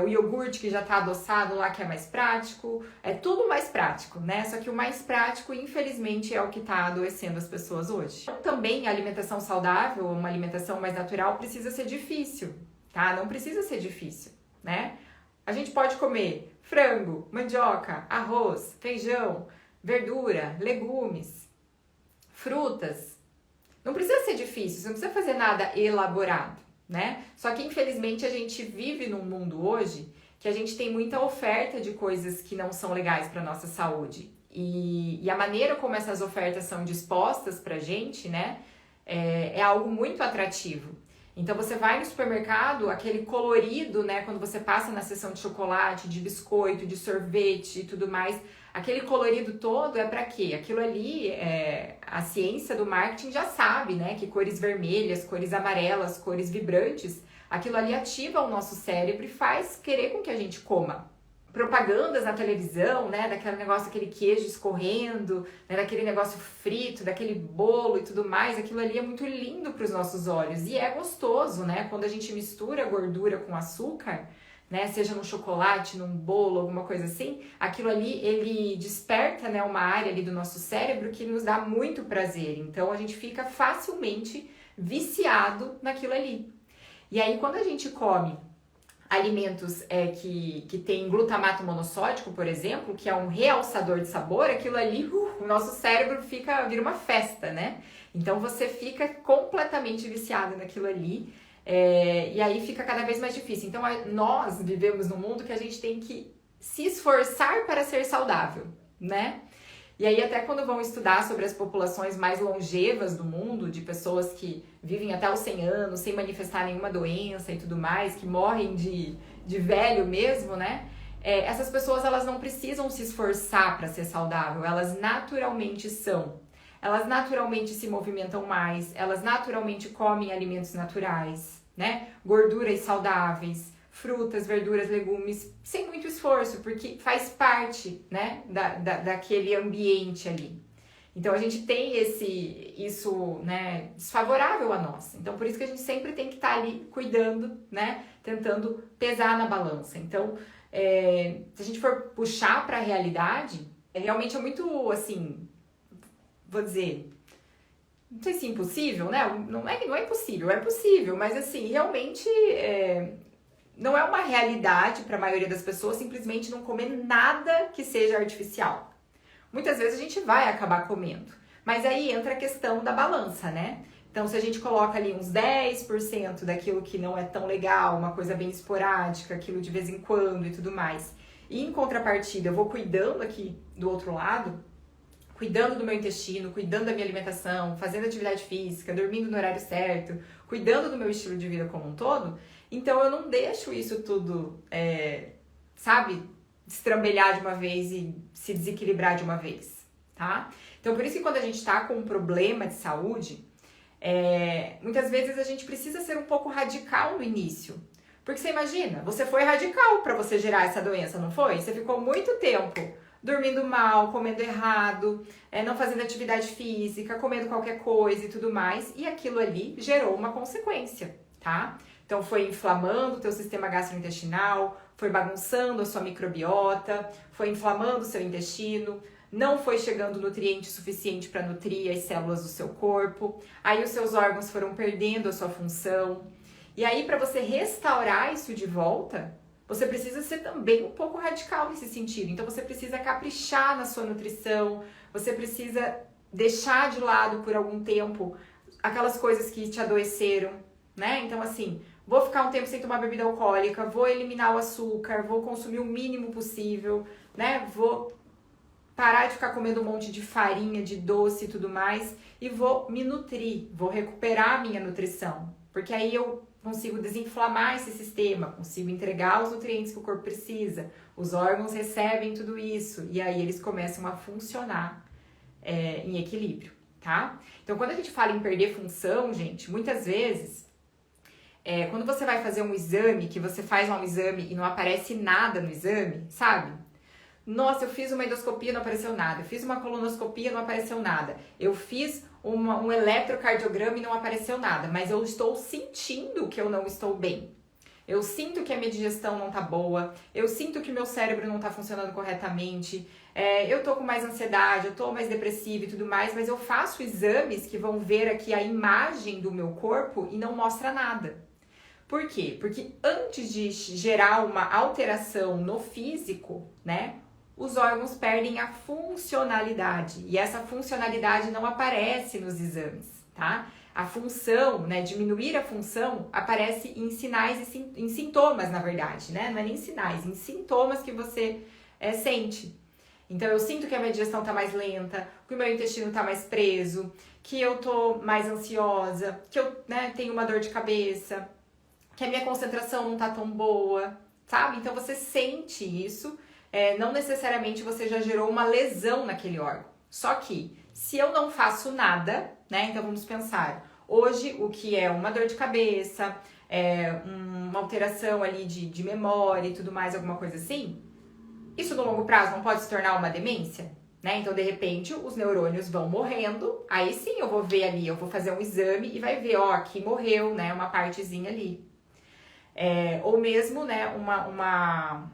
o iogurte que já tá adoçado lá que é mais prático, é tudo mais prático, né? Só que o mais prático, infelizmente, é o que tá adoecendo as pessoas hoje. Também a alimentação saudável, uma alimentação mais natural, precisa ser difícil, tá? Não precisa ser difícil, né? A gente pode comer frango, mandioca, arroz, feijão, verdura, legumes, frutas. Não precisa ser difícil, você não precisa fazer nada elaborado, né? Só que infelizmente a gente vive num mundo hoje que a gente tem muita oferta de coisas que não são legais para nossa saúde. E a maneira como essas ofertas são dispostas pra gente, né, é algo muito atrativo. Então você vai no supermercado, aquele colorido, né, quando você passa na seção de chocolate, de biscoito, de sorvete e tudo mais, aquele colorido todo é para quê? Aquilo ali, a ciência do marketing já sabe, né, que cores vermelhas, cores amarelas, cores vibrantes, aquilo ali ativa o nosso cérebro e faz querer com que a gente coma, propagandas na televisão, né, daquele negócio, aquele queijo escorrendo, né, daquele negócio frito, daquele bolo e tudo mais, aquilo ali é muito lindo para os nossos olhos e é gostoso, né, quando a gente mistura gordura com açúcar, né, seja no chocolate, num bolo, alguma coisa assim, aquilo ali, ele desperta, né, uma área ali do nosso cérebro que nos dá muito prazer, então a gente fica facilmente viciado naquilo ali. E aí, quando a gente come alimentos que tem glutamato monossódico, por exemplo, que é um realçador de sabor, aquilo ali, o nosso cérebro vira uma festa, né? Então você fica completamente viciado naquilo ali, e aí fica cada vez mais difícil. Então nós vivemos num mundo que a gente tem que se esforçar para ser saudável, né? E aí até quando vão estudar sobre as populações mais longevas do mundo, de pessoas que vivem até os 100 anos, sem manifestar nenhuma doença e tudo mais, que morrem de velho mesmo, né? Essas pessoas, elas não precisam se esforçar para ser saudável, elas naturalmente são. Elas naturalmente se movimentam mais, elas naturalmente comem alimentos naturais, né? Gorduras saudáveis, frutas, verduras, legumes, sem muito esforço, porque faz parte, né, daquele ambiente ali. Então a gente tem isso, né, desfavorável a nós. Então por isso que a gente sempre tem que estar ali cuidando, né, tentando pesar na balança. Então, se a gente for puxar para a realidade, realmente é muito, assim, vou dizer, não sei se impossível, né? Não é que não é impossível, é possível, mas assim, realmente não é uma realidade para a maioria das pessoas simplesmente não comer nada que seja artificial. Muitas vezes a gente vai acabar comendo, mas aí entra a questão da balança, né? Então, se a gente coloca ali uns 10% daquilo que não é tão legal, uma coisa bem esporádica, aquilo de vez em quando e tudo mais, e em contrapartida eu vou cuidando aqui do outro lado, cuidando do meu intestino, cuidando da minha alimentação, fazendo atividade física, dormindo no horário certo, cuidando do meu estilo de vida como um todo, então eu não deixo isso tudo, sabe, destrambelhar de uma vez e se desequilibrar de uma vez, tá? Então por isso que quando a gente tá com um problema de saúde, muitas vezes a gente precisa ser um pouco radical no início. Porque você imagina, você foi radical para você gerar essa doença, não foi? Você ficou muito tempo dormindo mal, comendo errado, não fazendo atividade física, comendo qualquer coisa e tudo mais, e aquilo ali gerou uma consequência, tá? Então foi inflamando o teu sistema gastrointestinal, foi bagunçando a sua microbiota, foi inflamando o seu intestino, não foi chegando nutriente suficiente para nutrir as células do seu corpo, aí os seus órgãos foram perdendo a sua função. E aí, para você restaurar isso de volta, você precisa ser também um pouco radical nesse sentido. Então você precisa caprichar na sua nutrição, você precisa deixar de lado por algum tempo aquelas coisas que te adoeceram, né? Então assim, vou ficar um tempo sem tomar bebida alcoólica, vou eliminar o açúcar, vou consumir o mínimo possível, né? Vou parar de ficar comendo um monte de farinha, de doce e tudo mais, e vou me nutrir, vou recuperar a minha nutrição, porque aí eu consigo desinflamar esse sistema, consigo entregar os nutrientes que o corpo precisa, os órgãos recebem tudo isso, e aí eles começam a funcionar em equilíbrio, tá? Então, quando a gente fala em perder função, gente, muitas vezes, quando você vai fazer um exame, que você faz um exame e não aparece nada no exame, sabe? Nossa, eu fiz uma endoscopia, não apareceu nada. Eu fiz uma colonoscopia, não apareceu nada. Eu fiz um eletrocardiograma e não apareceu nada. Mas eu estou sentindo que eu não estou bem. Eu sinto que a minha digestão não tá boa. Eu sinto que o meu cérebro não tá funcionando corretamente. Eu tô com mais ansiedade, eu tô mais depressiva e tudo mais. Mas eu faço exames que vão ver aqui a imagem do meu corpo e não mostra nada. Por quê? Porque antes de gerar uma alteração no físico, né? Os órgãos perdem a funcionalidade e essa funcionalidade não aparece nos exames, tá? A função, né, diminuir a função aparece em sinais e em sintomas, na verdade, né? Não é nem sinais, em sintomas que você sente. Então eu sinto que a minha digestão tá mais lenta, que o meu intestino tá mais preso, que eu tô mais ansiosa, que eu, né, tenho uma dor de cabeça, que a minha concentração não tá tão boa, sabe? Então você sente isso. Não necessariamente você já gerou uma lesão naquele órgão. Só que, se eu não faço nada, né? Então vamos pensar, hoje o que é uma dor de cabeça, uma alteração ali de memória e tudo mais, alguma coisa assim, Isso no longo prazo não pode se tornar uma demência? Né? Então, de repente, os neurônios vão morrendo, aí sim eu vou ver ali, eu vou fazer um exame e vai ver, ó, aqui morreu, né, uma partezinha ali. Ou mesmo, né, uma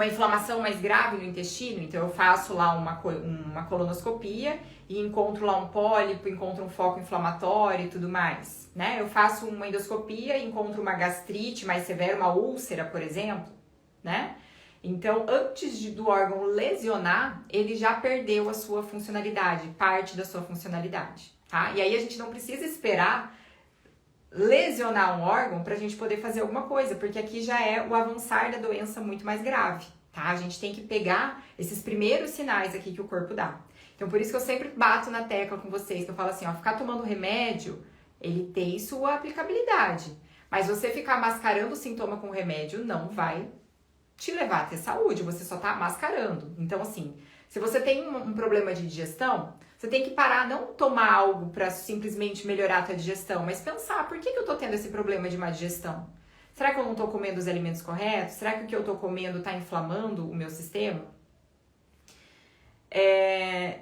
inflamação mais grave no intestino, então eu faço lá uma colonoscopia e encontro lá um pólipo, encontro um foco inflamatório e tudo mais, né? Eu faço uma endoscopia e encontro uma gastrite mais severa, uma úlcera, por exemplo, né? Então, antes do órgão lesionar, ele já perdeu a sua funcionalidade, parte da sua funcionalidade, tá? E aí a gente não precisa esperar lesionar um órgão para a gente poder fazer alguma coisa, porque aqui já é o avançar da doença muito mais grave, tá? A gente tem que pegar esses primeiros sinais aqui que o corpo dá. Então, por isso que eu sempre bato na tecla com vocês, que eu falo assim, ó, ficar tomando remédio, ele tem sua aplicabilidade, mas você ficar mascarando o sintoma com remédio não vai te levar a ter saúde, você só tá mascarando. Então, assim, se você tem um problema de digestão, você tem que parar, não tomar algo para simplesmente melhorar a tua digestão, mas pensar, por que eu tô tendo esse problema de má digestão? Será que eu não tô comendo os alimentos corretos? Será que o que eu tô comendo tá inflamando o meu sistema?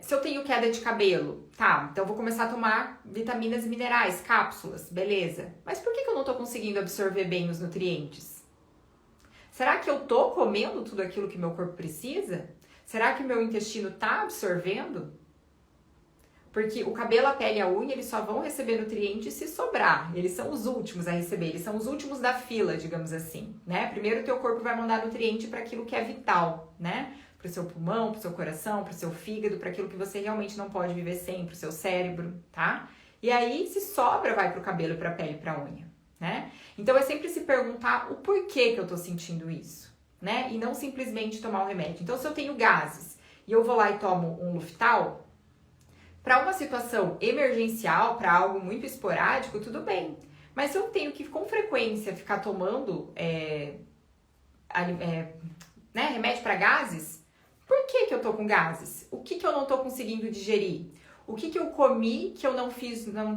Se eu tenho queda de cabelo, tá, então eu vou começar a tomar vitaminas e minerais, cápsulas, beleza. Mas por que eu não tô conseguindo absorver bem os nutrientes? Será que eu tô comendo tudo aquilo que meu corpo precisa? Será que o meu intestino tá absorvendo? Porque o cabelo, a pele e a unha, eles só vão receber nutrientes se sobrar. Eles são os últimos a receber, eles são os últimos da fila, digamos assim, né? Primeiro o teu corpo vai mandar nutriente para aquilo que é vital, né? Para o seu pulmão, para o seu coração, para o seu fígado, para aquilo que você realmente não pode viver sem, para o seu cérebro, tá? E aí, se sobra, vai para o cabelo, para a pele e para a unha, né? Então, é sempre se perguntar o porquê que eu tô sentindo isso, né? E não simplesmente tomar o remédio. Então, se eu tenho gases e eu vou lá e tomo um Luftal, para uma situação emergencial, para algo muito esporádico, tudo bem. Mas se eu tenho que, com frequência, ficar tomando remédio para gases, por que eu tô com gases? O que eu não tô conseguindo digerir? O que eu comi que eu não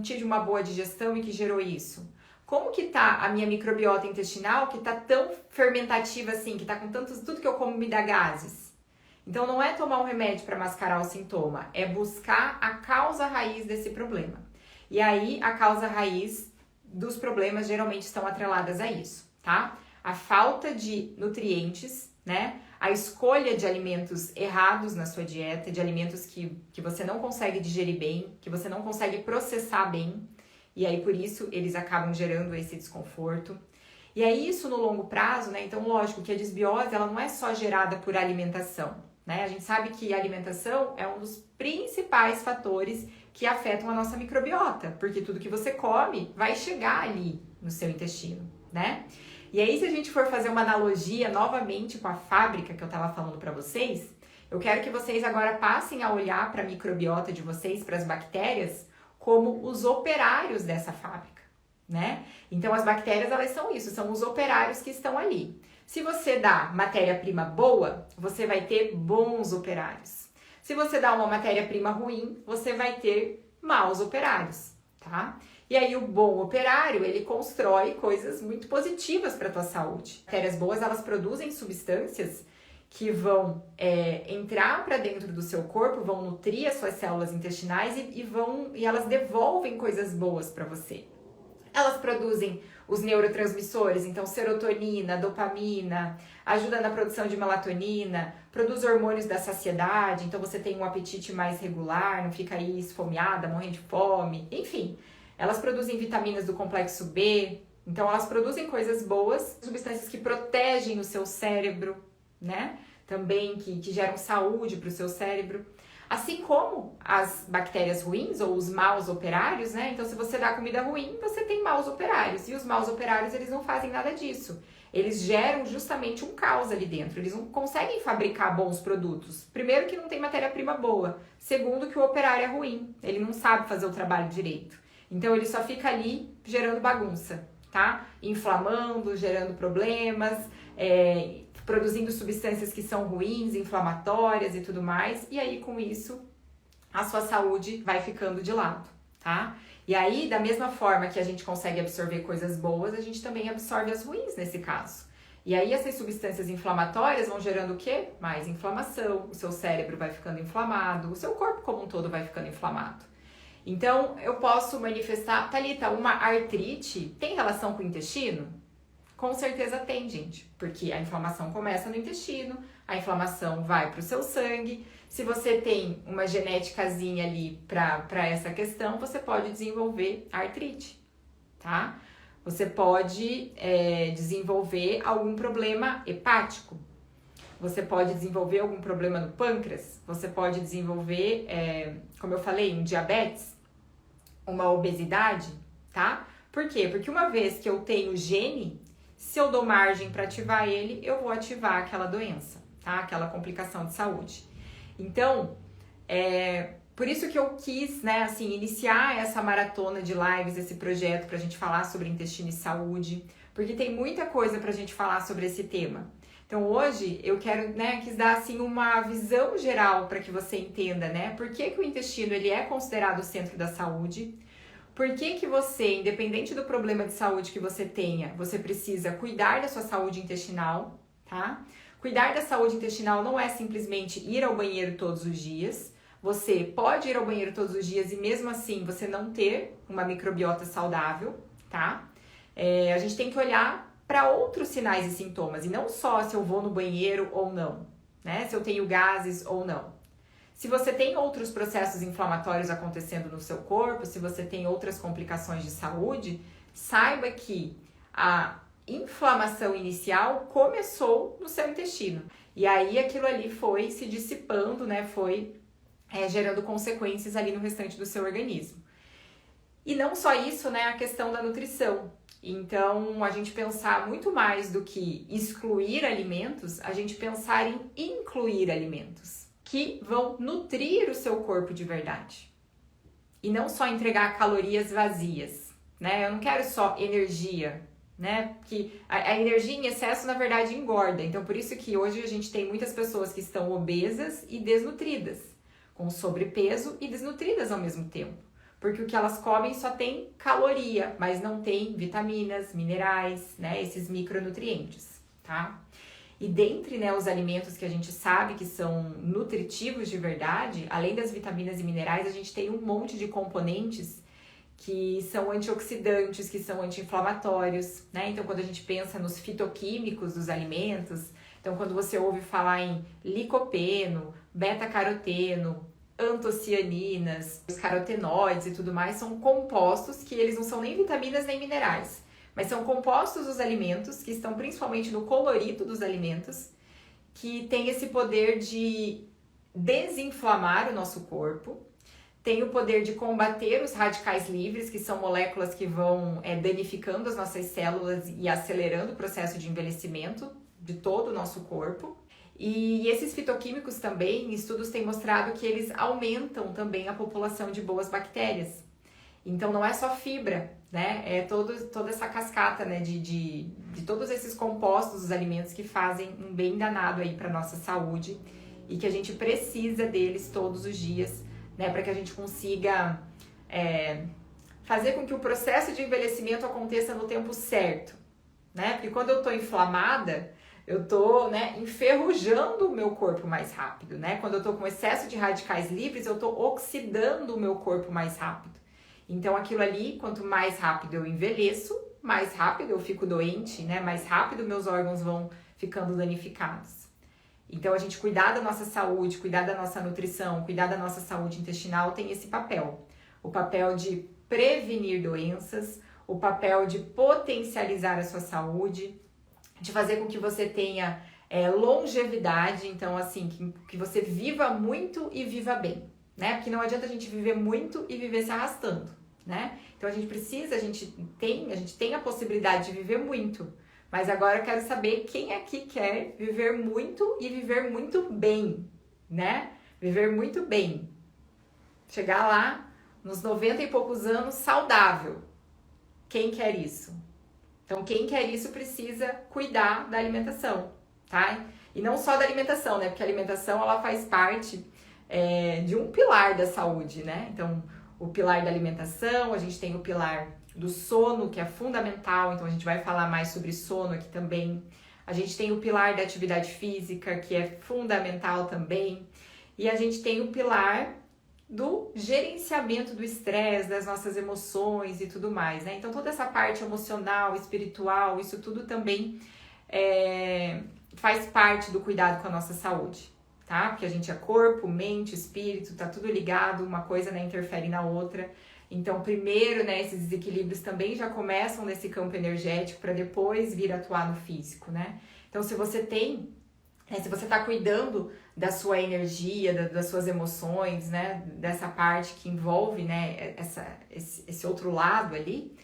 tive uma boa digestão e que gerou isso? Como que tá a minha microbiota intestinal que tá tão fermentativa assim, que tá com tudo que eu como me dá gases? Então, não é tomar um remédio para mascarar o sintoma, é buscar a causa raiz desse problema. E aí, a causa raiz dos problemas geralmente estão atreladas a isso, tá? A falta de nutrientes, né? A escolha de alimentos errados na sua dieta, de alimentos que você não consegue digerir bem, que você não consegue processar bem, e aí, por isso, eles acabam gerando esse desconforto. E aí, isso no longo prazo, né? Então, lógico que a desbiose, ela não é só gerada por alimentação, né? A gente sabe que a alimentação é um dos principais fatores que afetam a nossa microbiota, porque tudo que você come vai chegar ali no seu intestino, né? E aí, se a gente for fazer uma analogia novamente com a fábrica que eu tava falando para vocês, eu quero que vocês agora passem a olhar para a microbiota de vocês, para as bactérias, como os operários dessa fábrica, né? Então, as bactérias, elas são isso, são os operários que estão ali. Se você dá matéria-prima boa, você vai ter bons operários. Se você dá uma matéria-prima ruim, você vai ter maus operários, tá? E aí, o bom operário, ele constrói coisas muito positivas para a tua saúde. Bactérias boas, elas produzem substâncias que vão entrar para dentro do seu corpo, vão nutrir as suas células intestinais e elas devolvem coisas boas para você. Elas produzem os neurotransmissores, então serotonina, dopamina, ajuda na produção de melatonina, produz hormônios da saciedade, então você tem um apetite mais regular, não fica aí esfomeada, morrendo de fome, enfim. Elas produzem vitaminas do complexo B, então elas produzem coisas boas, substâncias que protegem o seu cérebro, né? Também que geram saúde para o seu cérebro. Assim como as bactérias ruins ou os maus operários, né? Então, se você dá comida ruim, você tem maus operários. E os maus operários, eles não fazem nada disso. Eles geram justamente um caos ali dentro. Eles não conseguem fabricar bons produtos. Primeiro que não tem matéria-prima boa. Segundo que o operário é ruim. Ele não sabe fazer o trabalho direito. Então, ele só fica ali gerando bagunça, tá? Inflamando, gerando problemas, produzindo substâncias que são ruins, inflamatórias e tudo mais, e aí com isso a sua saúde vai ficando de lado, tá? E aí, da mesma forma que a gente consegue absorver coisas boas, a gente também absorve as ruins nesse caso. E aí essas substâncias inflamatórias vão gerando o quê? Mais inflamação, o seu cérebro vai ficando inflamado, o seu corpo como um todo vai ficando inflamado. Então, eu posso manifestar, Thalita, uma artrite tem relação com o intestino? Com certeza tem, gente, porque a inflamação começa no intestino, a inflamação vai para o seu sangue. Se você tem uma genéticazinha ali para essa questão, você pode desenvolver artrite, tá? Você pode desenvolver algum problema hepático, você pode desenvolver algum problema no pâncreas, você pode desenvolver, como eu falei, um diabetes, uma obesidade, tá? Por quê? Porque uma vez que eu tenho gene, se eu dou margem para ativar ele, eu vou ativar aquela doença, tá? Aquela complicação de saúde. Então, por isso que eu quis, né, assim, iniciar essa maratona de lives, esse projeto pra gente falar sobre intestino e saúde, porque tem muita coisa pra gente falar sobre esse tema. Então, hoje eu quero, né, quis dar assim uma visão geral para que você entenda, né, por que que o intestino ele é considerado o centro da saúde. Por que que você, independente do problema de saúde que você tenha, você precisa cuidar da sua saúde intestinal, tá? Cuidar da saúde intestinal não é simplesmente ir ao banheiro todos os dias. Você pode ir ao banheiro todos os dias e mesmo assim você não ter uma microbiota saudável, tá? A gente tem que olhar para outros sinais e sintomas e não só se eu vou no banheiro ou não, né? Se eu tenho gases ou não. Se você tem outros processos inflamatórios acontecendo no seu corpo, se você tem outras complicações de saúde, saiba que a inflamação inicial começou no seu intestino. E aí aquilo ali foi se dissipando, né? Foi gerando consequências ali no restante do seu organismo. E não só isso, né? A questão da nutrição. Então, a gente pensar muito mais do que excluir alimentos, a gente pensar em incluir alimentos que vão nutrir o seu corpo de verdade. E não só entregar calorias vazias, né? Eu não quero só energia, né? Porque a energia em excesso, na verdade, engorda. Então, por isso que hoje a gente tem muitas pessoas que estão obesas e desnutridas, com sobrepeso e desnutridas ao mesmo tempo. Porque o que elas comem só tem caloria, mas não tem vitaminas, minerais, né? Esses micronutrientes, tá? E dentre, né, os alimentos que a gente sabe que são nutritivos de verdade, além das vitaminas e minerais, a gente tem um monte de componentes que são antioxidantes, que são anti-inflamatórios, né? Então, quando a gente pensa nos fitoquímicos dos alimentos, então quando você ouve falar em licopeno, beta-caroteno, antocianinas, os carotenoides e tudo mais, são compostos que eles não são nem vitaminas nem minerais, mas são compostos dos alimentos que estão principalmente no colorido dos alimentos, que tem esse poder de desinflamar o nosso corpo, tem o poder de combater os radicais livres, que são moléculas que vão danificando as nossas células e acelerando o processo de envelhecimento de todo o nosso corpo. E esses fitoquímicos também, estudos têm mostrado que eles aumentam também a população de boas bactérias. Então não é só fibra, né? É toda essa cascata, né, de todos esses compostos dos alimentos que fazem um bem danado aí para nossa saúde e que a gente precisa deles todos os dias, né, para que a gente consiga fazer com que o processo de envelhecimento aconteça no tempo certo, né? Porque quando eu tô inflamada, eu tô, né, enferrujando o meu corpo mais rápido, né? Quando eu tô com excesso de radicais livres, eu tô oxidando o meu corpo mais rápido. Então, aquilo ali, quanto mais rápido eu envelheço, mais rápido eu fico doente, né? Mais rápido meus órgãos vão ficando danificados. Então, a gente cuidar da nossa saúde, cuidar da nossa nutrição, cuidar da nossa saúde intestinal tem esse papel. O papel de prevenir doenças, o papel de potencializar a sua saúde, de fazer com que você tenha longevidade, então assim, que você viva muito e viva bem, né? Porque não adianta a gente viver muito e viver se arrastando, né? Então a gente tem a possibilidade de viver muito, mas agora eu quero saber quem aqui quer viver muito e viver muito bem, né? Viver muito bem. Chegar lá nos 90 e poucos anos saudável. Quem quer isso? Então, quem quer isso precisa cuidar da alimentação, tá? E não só da alimentação, né? Porque a alimentação, ela faz parte de um pilar da saúde, né? Então, o pilar da alimentação, a gente tem o pilar do sono, que é fundamental. Então, a gente vai falar mais sobre sono aqui também. A gente tem o pilar da atividade física, que é fundamental também. E a gente tem o pilar do gerenciamento do estresse, das nossas emoções e tudo mais, né? Então, toda essa parte emocional, espiritual, isso tudo também faz parte do cuidado com a nossa saúde, tá? Porque a gente é corpo, mente, espírito, tá tudo ligado, uma coisa, né, interfere na outra. Então, primeiro, né, esses desequilíbrios também já começam nesse campo energético para depois vir atuar no físico, né? Então, se você tem, né, se você tá cuidando da sua energia, das suas emoções, né, dessa parte que envolve, né, esse outro lado ali,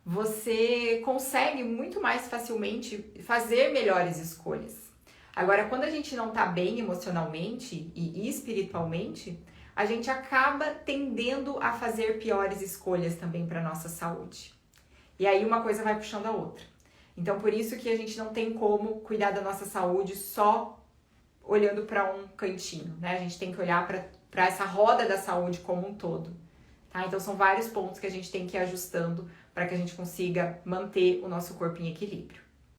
você consegue muito mais facilmente fazer melhores escolhas. Agora, quando a gente não tá bem emocionalmente e espiritualmente, a gente acaba tendendo a fazer piores escolhas também para nossa saúde. E aí uma coisa vai puxando a outra. Então, por isso que a gente não tem como cuidar da nossa saúde só olhando para um cantinho, né? A gente tem que olhar para essa roda da saúde como um todo, tá? Então, são vários pontos que a gente tem que ir ajustando para que a gente consiga manter o nosso corpo em equilíbrio.